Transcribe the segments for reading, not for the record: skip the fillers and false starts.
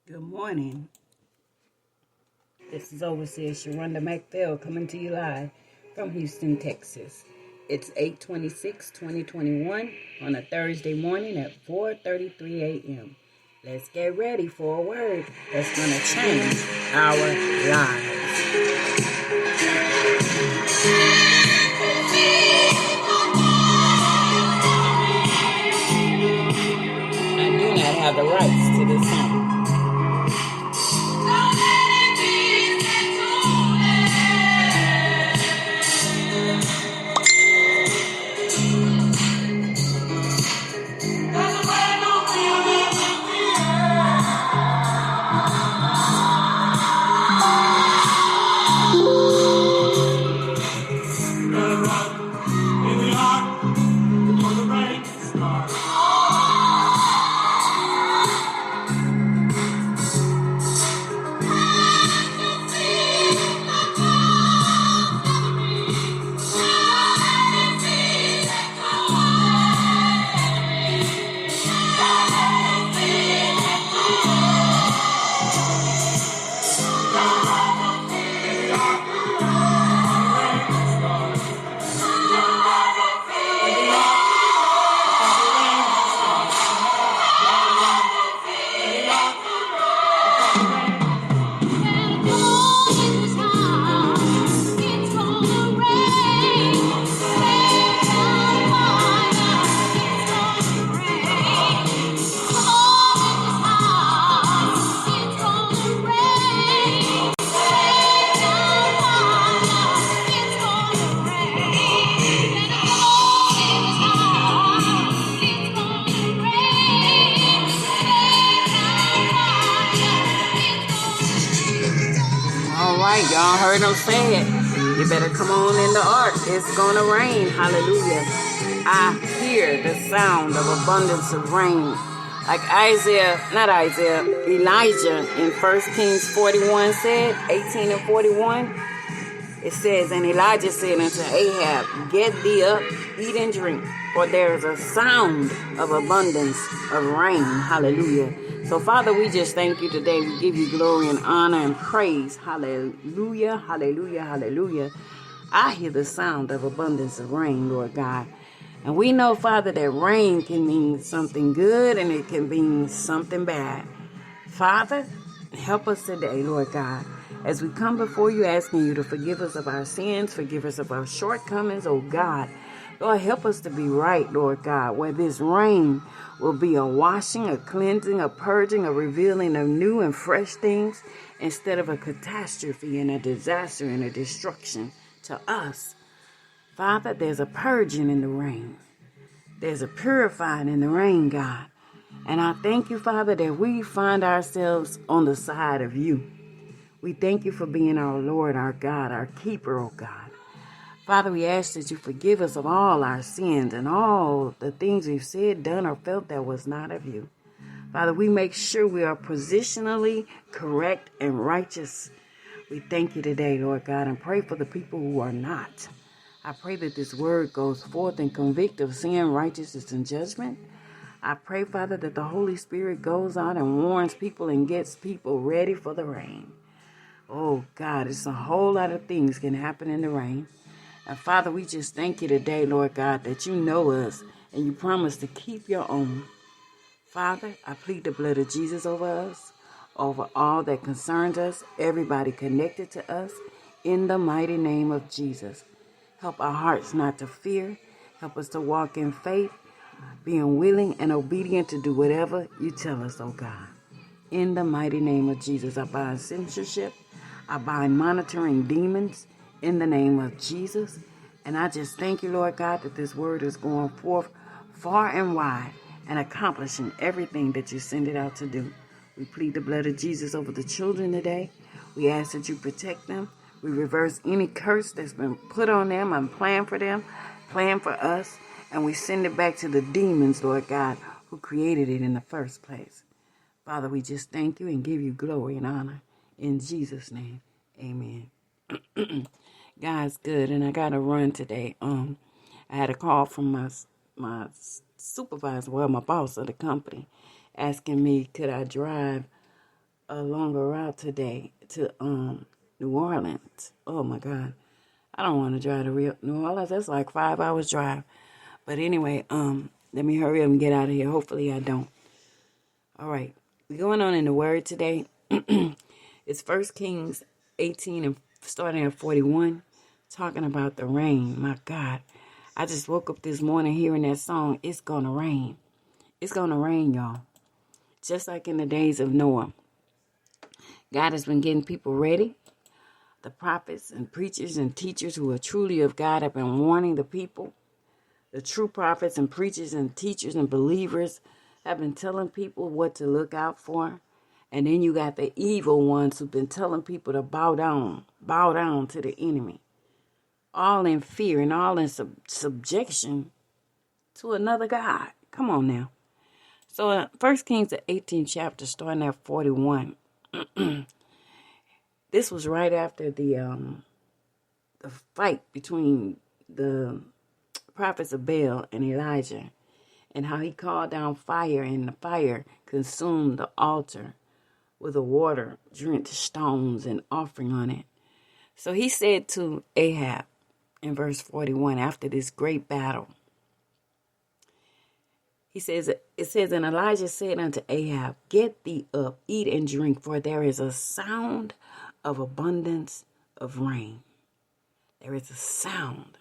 Good morning. This is Overseer Sharonda McPhail coming to you live from Houston, Texas. It's 8/26/2021 on a Thursday morning at 4:33 a.m. Let's get ready for a word that's going to change our lives. I do not have the rights to this song. All right, y'all heard them say it. You better come on in the ark. It's going to rain. Hallelujah. I hear the sound of abundance of rain. Like Elijah in 1 Kings 41 said, 18 and 41. It says, and Elijah said unto Ahab, get thee up, eat and drink, for there is a sound of abundance of rain. Hallelujah. So, Father, we just thank you today. We give you glory and honor and praise. Hallelujah, hallelujah, hallelujah. I hear the sound of abundance of rain, Lord God. And we know, Father, that rain can mean something good and it can mean something bad. Father, help us today, Lord God, as we come before you asking you to forgive us of our sins, forgive us of our shortcomings, oh God. Lord, help us to be right, Lord God, where this rain will be a washing, a cleansing, a purging, a revealing of new and fresh things instead of a catastrophe and a disaster and a destruction to us. Father, there's a purging in the rain. There's a purifying in the rain, God. And I thank you, Father, that we find ourselves on the side of you. We thank you for being our Lord, our God, our keeper, oh God. Father, we ask that you forgive us of all our sins and all the things we've said, done, or felt that was not of you. Father, we make sure we are positionally correct and righteous. We thank you today, Lord God, and pray for the people who are not. I pray that this word goes forth and convict of sin, righteousness, and judgment. I pray, Father, that the Holy Spirit goes out and warns people and gets people ready for the rain. Oh, God, it's a whole lot of things can happen in the rain. And, Father, we just thank you today, Lord God, that you know us and you promise to keep your own. Father, I plead the blood of Jesus over us, over all that concerns us, everybody connected to us, in the mighty name of Jesus. Help our hearts not to fear. Help us to walk in faith, being willing and obedient to do whatever you tell us, oh God. In the mighty name of Jesus, I bind censorship. I bind monitoring demons in the name of Jesus. And I just thank you, Lord God, that this word is going forth far and wide and accomplishing everything that you send it out to do. We plead the blood of Jesus over the children today. We ask that you protect them. We reverse any curse that's been put on them and planned for them, planned for us. And we send it back to the demons, Lord God, who created it in the first place. Father, we just thank you and give you glory and honor. In Jesus' name, amen. God's good, and I got to run today. I had a call from my supervisor, well, my boss of the company, asking me could I drive a longer route today to New Orleans. Oh my God. I don't want to drive to New Orleans. That's like 5 hours drive. But anyway, let me hurry up and get out of here. Hopefully I don't. All right. We're going on in the word today. It's 1 Kings 18 and starting at 41, talking about the rain. My God. I just woke up this morning hearing that song, It's Gonna Rain. It's gonna rain, y'all. Just like in the days of Noah. God has been getting people ready. The prophets and preachers and teachers who are truly of God have been warning the people. The true prophets and preachers and teachers and believers have been telling people what to look out for. And then you got the evil ones who've been telling people to bow down to the enemy. All in fear and all in subjection to another God. Come on now. So 1 Kings, the 18th chapter, starting at 41. This was right after the fight between the prophets of Baal and Elijah, and how he called down fire, and the fire consumed the altar with a water-drenched stones and offering on it. So he said to Ahab in verse 41, after this great battle, it says, and Elijah said unto Ahab, get thee up, eat and drink, for there is a sound of abundance of rain. There is a sound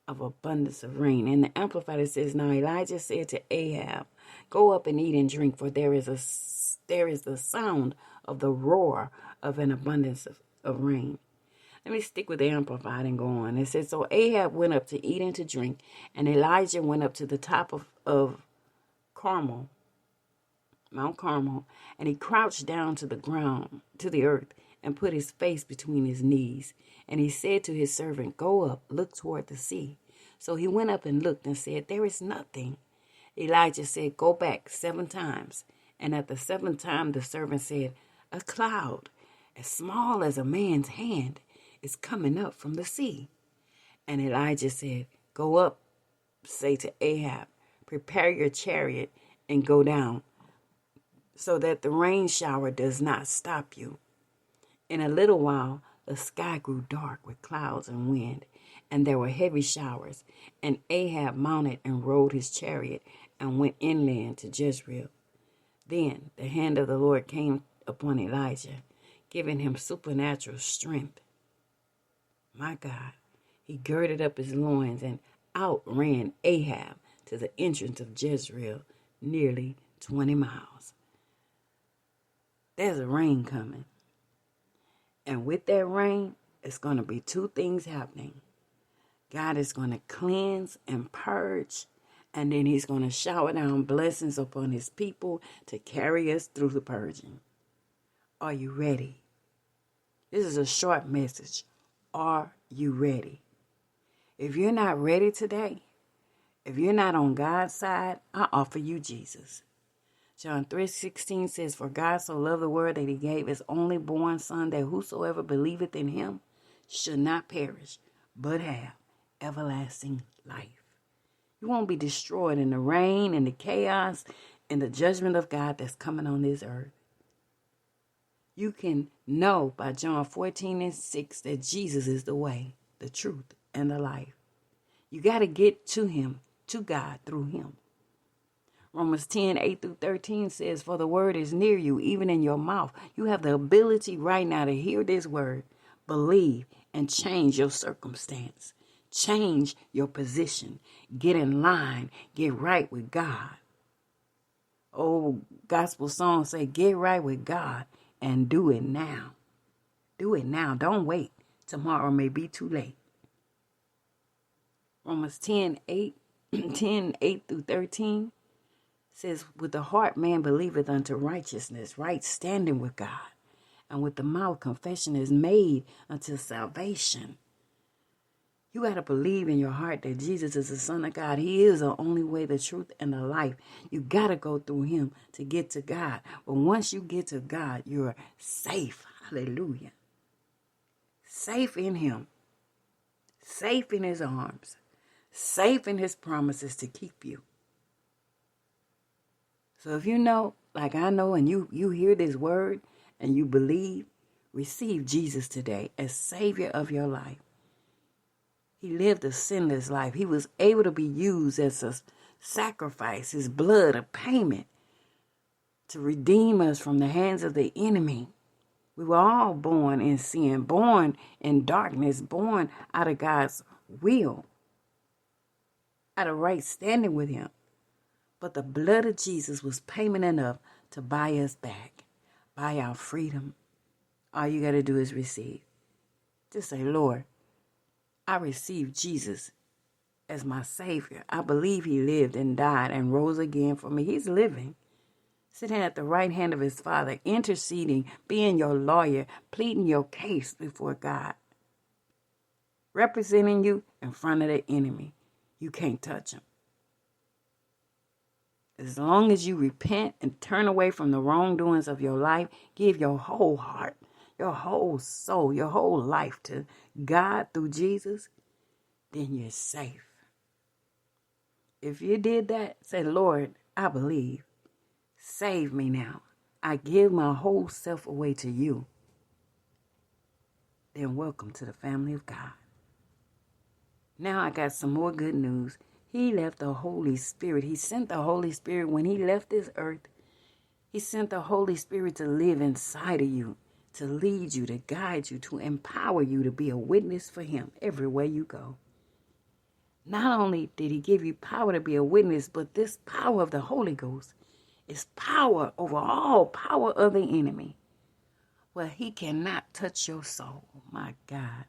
of abundance of rain. And the Amplified says, now Elijah said to Ahab, go up and eat and drink, for there is the sound of the roar of an abundance of rain. Let me stick with the Amplified and go on. It says, so Ahab went up to eat and to drink, and Elijah went up to the top of Mount Carmel, and he crouched down to the ground, to the earth, and put his face between his knees. And he said to his servant, go up, look toward the sea. So he went up and looked and said, there is nothing. Elijah said, go back 7 times. And at the 7th time, the servant said, a cloud as small as a man's hand is coming up from the sea. And Elijah said, go up, say to Ahab, prepare your chariot and go down, so that the rain shower does not stop you. In a little while, the sky grew dark with clouds and wind, and there were heavy showers. And Ahab mounted and rode his chariot and went inland to Jezreel. Then the hand of the Lord came upon Elijah, giving him supernatural strength. My God, he girded up his loins and outran Ahab to the entrance of Jezreel, nearly 20 miles. There's a rain coming. And with that rain, it's going to be 2 things happening. God is going to cleanse and purge, and then he's going to shower down blessings upon his people to carry us through the purging. Are you ready? This is a short message. Are you ready? If you're not ready today, if you're not on God's side, I offer you Jesus. John 3:16 says, for God so loved the world that he gave his only born son, that whosoever believeth in him should not perish, but have everlasting life. You won't be destroyed in the rain and the chaos and the judgment of God that's coming on this earth. You can know by John 14:6 that Jesus is the way, the truth, and the life. You got to get to him, to God, through him. Romans 10:8-13 says, for the word is near you, even in your mouth. You have the ability right now to hear this word, believe, and change your circumstance. Change your position. Get in line. Get right with God. Old gospel songs say, get right with God and do it now. Do it now. Don't wait. Tomorrow may be too late. Romans 10:8-13 says, with the heart man believeth unto righteousness, right standing with God, and with the mouth confession is made unto salvation. You got to believe in your heart that Jesus is the Son of God. He is the only way, the truth, and the life. You got to go through him to get to God. But once you get to God, you're safe. Hallelujah. Safe in him. Safe in his arms. Safe in his promises to keep you. So if you know, like I know, and you hear this word, and you believe, receive Jesus today as Savior of your life. He lived a sinless life. He was able to be used as a sacrifice, his blood, a payment to redeem us from the hands of the enemy. We were all born in sin, born in darkness, born out of God's will, out of right standing with him. But the blood of Jesus was payment enough to buy us back, buy our freedom. All you got to do is receive. Just say, Lord, I receive Jesus as my Savior. I believe he lived and died and rose again for me. He's living, sitting at the right hand of his Father, interceding, being your lawyer, pleading your case before God, representing you in front of the enemy. You can't touch him. As long as you repent and turn away from the wrongdoings of your life, give your whole heart, your whole soul, your whole life to God through Jesus, then you're safe. If you did that, say, Lord, I believe. Save me now. I give my whole self away to you. Then welcome to the family of God. Now I got some more good news. He left the Holy Spirit. He sent the Holy Spirit when he left this earth. He sent the Holy Spirit to live inside of you, to lead you, to guide you, to empower you to be a witness for him everywhere you go. Not only did he give you power to be a witness, but this power of the Holy Ghost is power over all power of the enemy. Well, he cannot touch your soul, my God.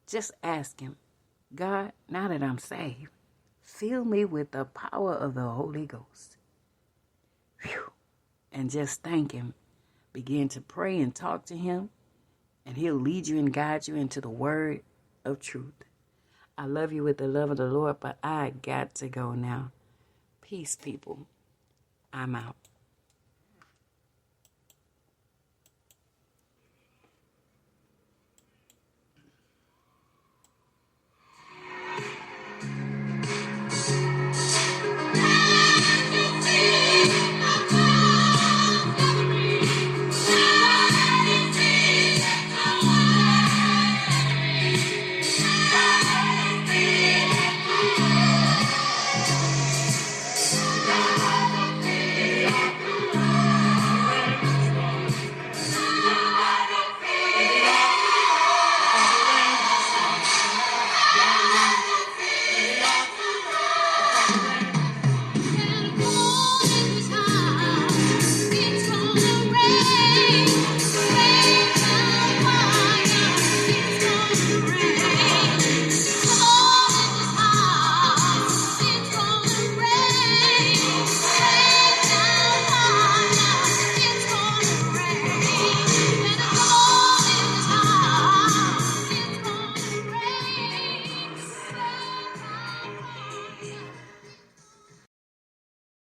Just ask him, God, now that I'm saved, fill me with the power of the Holy Ghost. Whew. And just thank him. Begin to pray and talk to him, and he'll lead you and guide you into the word of truth. I love you with the love of the Lord, but I got to go now. Peace, people. I'm out.